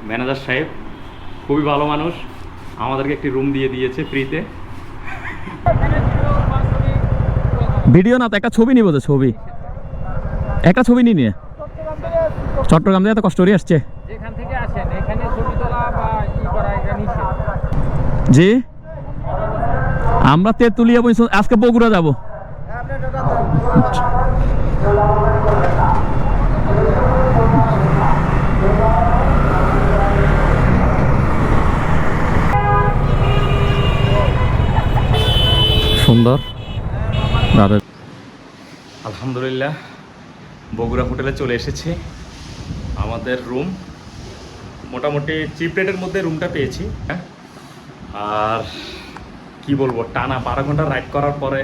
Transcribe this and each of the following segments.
Manager সাহেব খুবই ভালো মানুষ, আমাদেরকে একটি রুম দিয়ে দিয়েছে ফ্রিতে। ভিডিও না তো, একটা ছবি নিব, ছবি একটা ছবি নিয়ে চট্টগ্রাম থেকে এত কষ্ট করে আসছে। যেখান থেকে আসেন এখানে ছবি তোলা বা ই করা এটা নিষেধ। জি, আমরা তেঁতুলিয়া পর্যন্ত আজকে বগুড়া যাব। সুন্দর দাদা। আলহামদুলিল্লাহ বগুড়া হোটেলে চলে এসেছি। আমাদের রুম মোটামুটি চিপ রেটের মধ্যে রুমটা পেয়েছি। আর কি বলবো, টানা 12 ঘন্টা রাইড করার পরে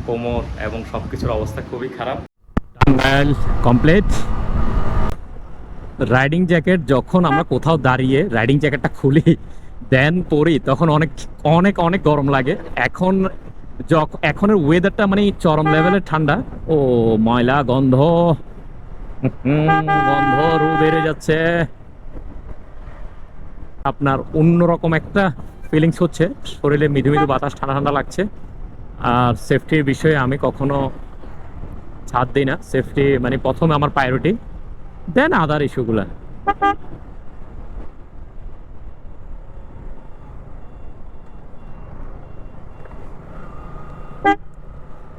কোমর এবং সব কিছুর অবস্থা খুবই খারাপ। টাঙ্গাইল কমপ্লিট। রাইডিং জ্যাকেট যখন আমরা কোথাও দাঁড়িয়ে রাইডিং জ্যাকেটটা খুলি দেন পরি তখন অনেক অনেক অনেক গরম লাগে। এখনের ওয়েদারটা মানে চরম লেভেলের ঠান্ডা। ও ময়লা গন্ধ, গন্ধ রু বেড়ে যাচ্ছে। আপনার অন্যরকম একটা ফিলিংস হচ্ছে, শরীরে মৃদু মৃদু বাতাস, ঠান্ডা ঠান্ডা লাগছে। আর সেফটির বিষয়ে আমি কখনো ছাড় দিই না। সেফটি মানে প্রথমে আমার প্রায়োরিটি, দেন আদার ইস্যুগুলা।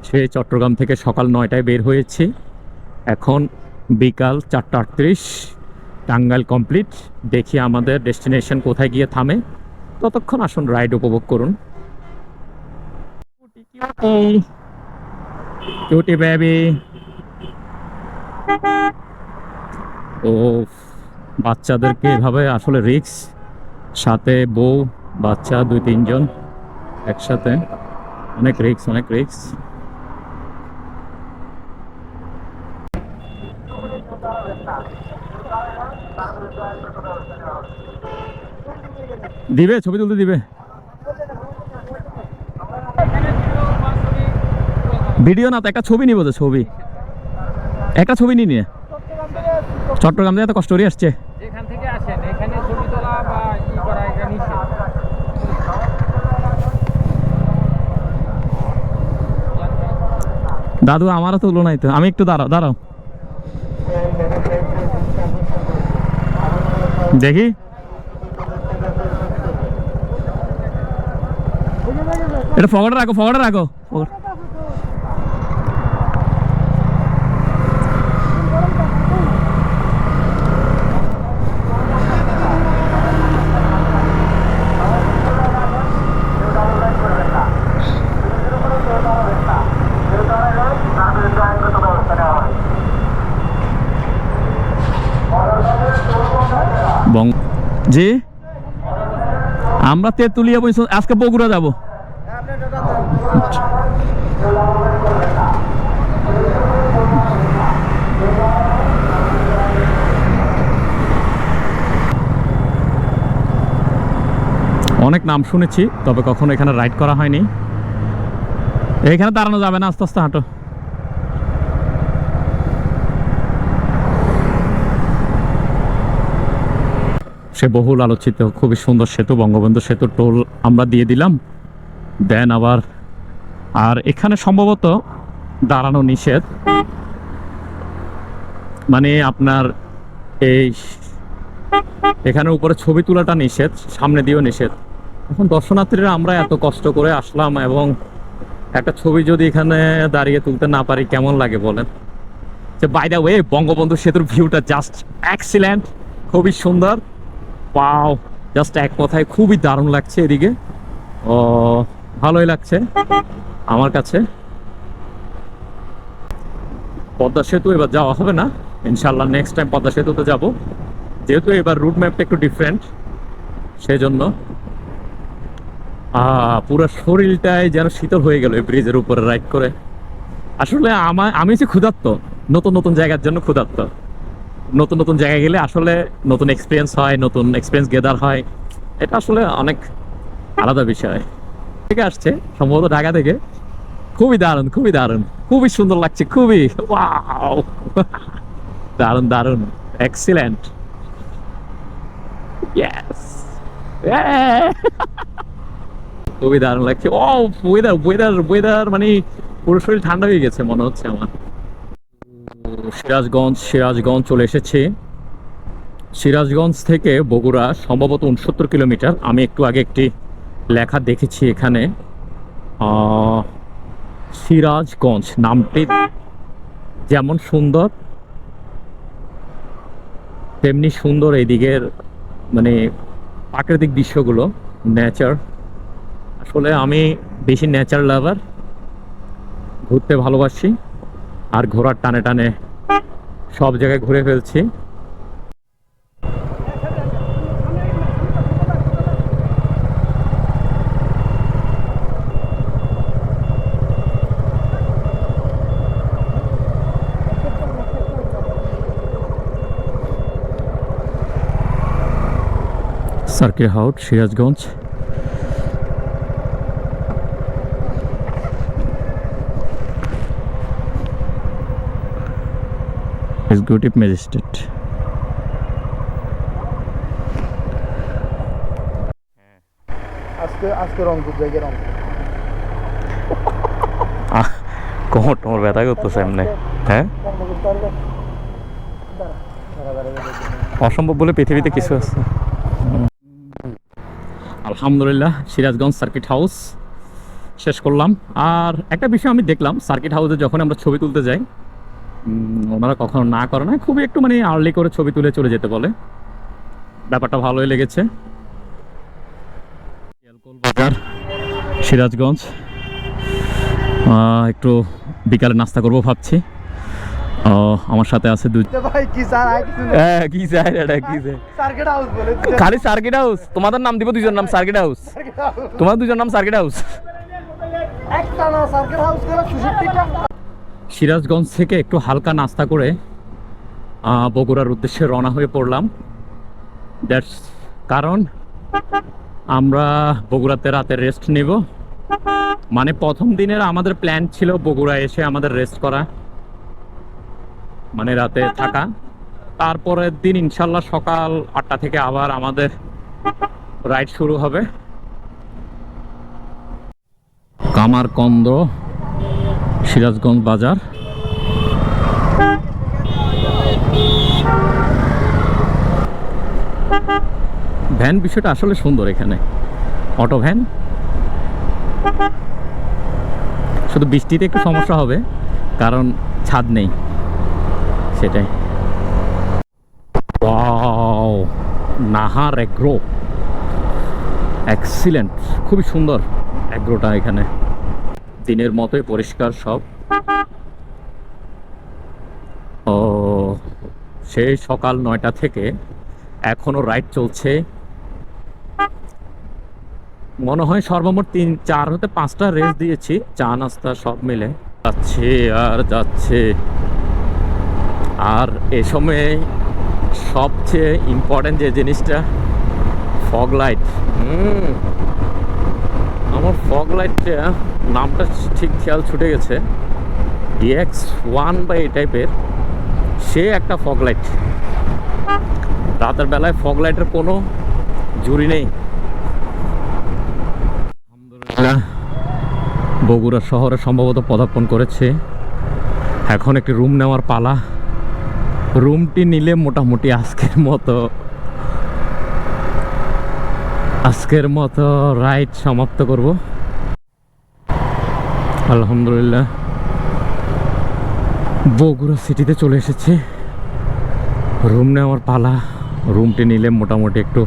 সেই চট্টগ্রাম থেকে সকাল 9টায় বের হয়েছি, এখন বিকাল 4:38। টাঙ্গাইল কমপ্লিট। দেখি আমাদের ডেস্টিনেশন কোথায় গিয়ে থামে। ততক্ষণ আসুন রাইড উপভোগ করুন। Cutie baby. ও বাচ্চাদেরকে এভাবে আসলে রিস্ক, সাথে বউ বাচ্চা 2-3 জন একসাথে, অনেক রিস্ক, অনেক রিস্ক। দিবে ছবি তুলতে দিবে, ভিডিও না তো, একটা ছবি নিব, ছবি একটা ছবি নিয়ে চট্টগ্রাম থেকে এত কষ্ট করে আসছে। যেখান থেকে আসেন এখানে ছবি তোলা বা ই করা এটা নিষেধ। দাদু আমারও তুলো নাই তো, আমি একটু দাঁড়াও দাঁড়াও দেখি। এটা ফগড়ে রাখো, ফগড়ে রাখো। জি, আমরা তেঁতুলিয়া পর্যন্ত আজকে বগুড়া যাব। অনেক নাম শুনেছি, তবে কখনো এখানে রাইড করা হয়নি। এখানে দাঁড়ানো যাবে না, আস্তে আস্তে হাঁটো। সে বহুল আলোচিত খুবই সুন্দর সেতু, বঙ্গবন্ধু সেতু টোল আমরা দিয়ে দিলাম। দেন আবার, আর এখানে সম্ভবত দাঁড়ানো নিষেধ, মানে আপনার এই এখানে উপরে ছবি তোলাটা নিষেধ, সামনে দিয়েও নিষেধ। এখন দর্শনার্থীরা আমরা এত কষ্ট করে আসলাম এবং একটা ছবি যদি এখানে দাঁড়িয়ে তুলতে না পারি কেমন লাগে বলেন। যে বাই দ্য ওয়ে, বঙ্গবন্ধু সেতুর ভিউটা জাস্ট এক্সিলেন্ট, খুবই সুন্দর। পাও জাস্ট এক কথায় খুবই দারুণ লাগছে এদিকে। ও ভালোই লাগছে আমার কাছে। পদ্মা সেতু এবার যাওয়া হবে না ইনশাল্লাহ, নেক্সট টাইম পদ্মা সেতুতে যাব, যেহেতু এবার রুট ম্যাপটা একটু ডিফারেন্ট, সেজন্য পুরো শরীরটাই যেন শীতল হয়ে গেল এই ব্রিজের উপরে রাইড করে। আসলে আমি হচ্ছে ক্ষুধার্ত, নতুন নতুন জায়গার জন্য ক্ষুধার্ত। নতুন নতুন জায়গায় গেলে আসলে নতুন এক্সপিরিয়েন্স হয়, নতুন এক্সপিরিয়েন্স গেদার হয়, এটা আসলে অনেক আলাদা বিষয়। থেকে আসছে সম্ভবত ঢাকা থেকে। খুবই দারুণ, খুবই দারুণ, খুবই সুন্দর লাগছে, খুবই ওয়াও দারুণ দারুণ, এক্সিলেন্ট। ইয়েস খুবই দারুণ লাগছে। ও ওয়েদার ওয়েদার ওয়েদার মানে পুরো শরীর ঠান্ডা হয়ে গেছে মনে হচ্ছে আমার। সিরাজগঞ্জ চলে এসেছি। সিরাজগঞ্জ থেকে বগুড়া সম্ভবত 69 কিলোমিটার। আমি একটু আগে একটি লেখা দেখেছি এখানে, সিরাজগঞ্জ নামটি যেমন সুন্দর তেমনি সুন্দর এইদিকের মানে প্রাকৃতিক দৃশ্যগুলো, নেচার। আসলে আমি বেশি নেচার লাভার, ঘুরতে ভালোবাসি আর ঘোরার টানে টানে সব জায়গায় ঘুরে ফেলছি। Circuit house Sirajganj. Executive magistrate. আজকে রংপুর জায়গায় রংপুর কোমর টোমর ব্যথা করতেছে এমনি। হ্যাঁ, অসম্ভব বলে পৃথিবীতে কিছু আছে। আলহামদুলিল্লাহ সিরাজগঞ্জ সার্কিট হাউস শেষ করলাম। আর একটা বিষয় আমি দেখলাম, সার্কিট হাউসে যখন আমরা ছবি তুলতে যাই ওনারা কখনো না করে না, খুবই একটু মানে আর্লি করে ছবি তুলে চলে যেতে বলে। ব্যাপারটা ভালোই লেগেছে। বাজার সিরাজগঞ্জ, একটু বিকালে নাস্তা করবো ভাবছি। আমার সাথে আছে ভাই কি স্যার কি চাই এটা কি চাই সার্কিট হাউস বলে খালি সার্কিট হাউস। তোমাদের নাম দিব দুইজন নাম সার্কিট হাউস, তোমার দুজন নাম সার্কিট হাউস। একটা না সার্কিট হাউস করে 66টা। সিরাজগঞ্জ থেকে একটু হালকা নাস্তা করে বগুড়ার উদ্দেশ্যে রওনা হয়ে পড়লাম। দ্যাটস কারণ আমরা বগুড়াতে রাতে রেস্ট নেব। মানে প্রথম দিনের আমাদের প্ল্যান ছিল বগুড়া এসে আমাদের রেস্ট করা, মানে রাতে থাকা। তারপরের দিন ইনশাল্লাহ সকাল 8টা থেকে আবার আমাদের রাইড শুরু হবে। কামারকন্দ সিরাজগঞ্জ বাজার। ভ্যান বিষয়টা আসলে সুন্দর এখানে, অটো ভ্যান। শুধু বৃষ্টিতে একটু সমস্যা হবে কারণ ছাদ নেই, সেটাই। ওয়াও, নাহার এগ্রো এক্সিলেন্ট, খুবই সুন্দর এগ্রোটা এখানে। দিনের মতোই পরিষ্কার সব। ও সেই সকাল 9টা থেকে এখনো রাইড চলছে। মনে হয় সর্বমোট 3-4 হতে 5টা রেস দিয়েছি, চা নাস্তা সব মিলে। যাচ্ছে আর যাচ্ছে। আর এ সময়ে সবচেয়ে ইম্পর্টেন্ট যে জিনিসটা, ফগ লাইট। আমার ফগ লাইটটা নামটা ঠিক খেয়াল ছুটে গেছে, DX1 বা এই টাইপের সে একটা ফগ লাইট। রাতের বেলায় ফগ লাইটের কোনো জুড়ি নেই। আলহামদুলিল্লাহ বগুড়া শহরে সম্ভবত পদার্পণ করেছে। এখন একটি রুম নেওয়ার পালা। রুমটি নিলে মোটামুটি আজকের মতো রাইড সমাপ্ত করব। আলহামদুলিল্লাহ বগুড়া সিটিতে চলে এসেছে, রুম নেওয়ার পালা। রুমটি নিলে মোটামুটি একটু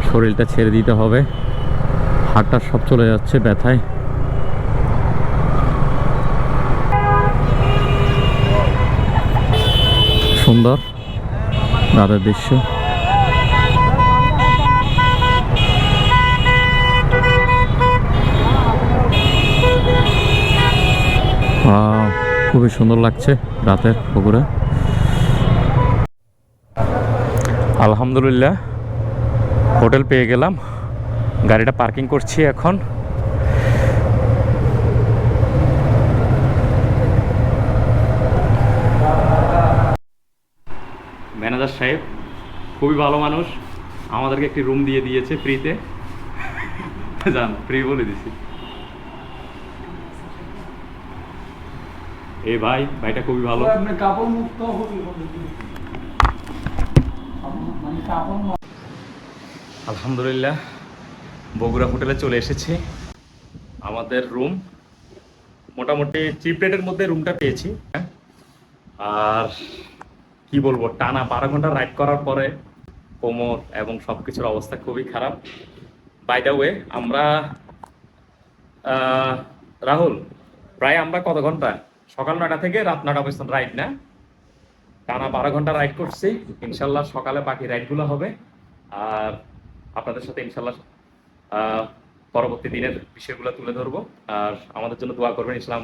শরীরটা ছেড়ে দিতে হবে, হাতটা সব চলে যাচ্ছে ব্যথায়। সুন্দর রাতের দৃশ্য। খুবই সুন্দর লাগছে রাতের বগুড়া। আলহামদুলিল্লাহ হোটেল পেয়ে গেলাম, গাড়িটা পার্কিং করছি এখন। ম্যানেজার সাহেব খুবই ভালো মানুষ, আমাদেরকে একটি রুম দিয়ে দিয়েছে ফ্রিতে। জান ফ্রি বলে দিছি। এই ভাইটা খুবই ভালো। আপনি কাপড় মুক্ত মানে কাপড় আলহামদুলিল্লাহ বগুড়া হোটেলে চলে এসেছি। আমাদের রুম মোটামুটি চিপ রেটের মধ্যে রুমটা পেয়েছি। আর কি বলবো, টানা 12 ঘন্টা রাইড করার পরে কোমর এবং সবকিছুর অবস্থা খুবই খারাপ। বাই দ্য ওয়ে, আমরা রাহুল, প্রায় আমরা কত ঘন্টা, সকাল 9টা থেকে রাত 9টা পর্যন্ত রাইড না, টানা 12 ঘন্টা রাইড করছি। ইনশাল্লাহ সকালে বাকি রাইডগুলো হবে, আর আপনাদের সাথে ইনশাল্লাহ পরবর্তী দিনের বিষয়গুলো তুলে ধরবো। আর আমাদের জন্য দোয়া করবেন। ইসলাম।